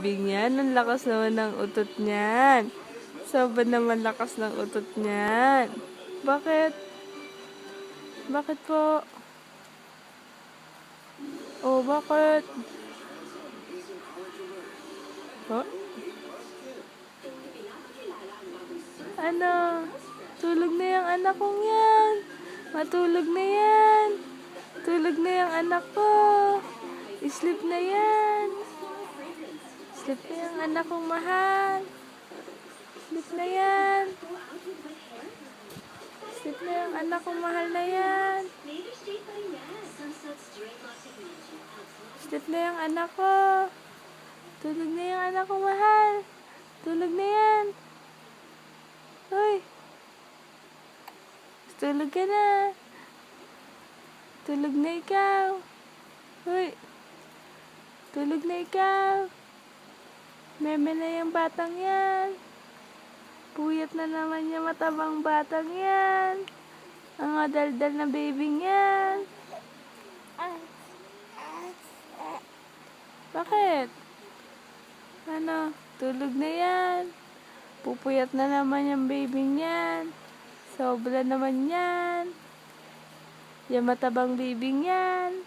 Bingyan, ang lakas naman ng utot niyan. Sobrang naman lakas ng utot niyan. Bakit? Bakit po? Oh, bakit? Oh? Ano? Tulog na yung anak kong yan. Matulog na yan. Tulog na yung anak ko. Sleep na yan. Sleep na yung anak kong mahal. Sleep na yan. Sleep na yung anak kong mahal na yan. Sleep na yung anak ko. Tulog na yung anak kong mahal. Tulog na yan. Uy. Tulog ka na. Tulog na ikaw. Uy. Tulog na ikaw. Meme na yung batang yan. Puyat na naman yung matabang batang yan. Ang adaldal na baby yan. Bakit? Ano? Tulog na yan. Pupuyat na naman yung baby yan. Sobra naman yan. Yung matabang bibing yan.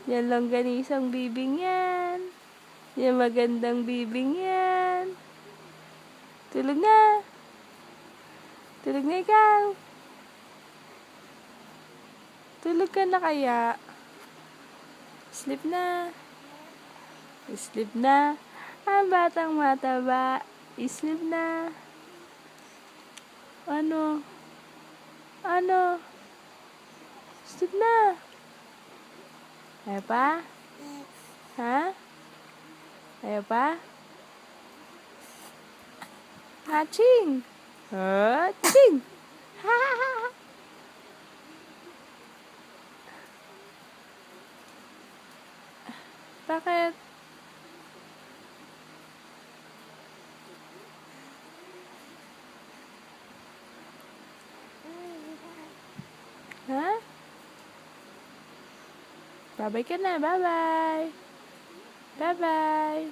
Yan longganisang bibing yan. Yung magandang bibing yan. Tulog na. Tulog na ikaw. Tulog ka na kaya? Sleep na. Sleep na. Ang batang mataba. Sleep na. Ano? Ano? Sleep na. Ayaw pa? Ha? Ayaw pa? Haching! Haching! Ha ha ha! Bakit? Ha? Bye-bye ka na. Bye-bye. Bye-bye.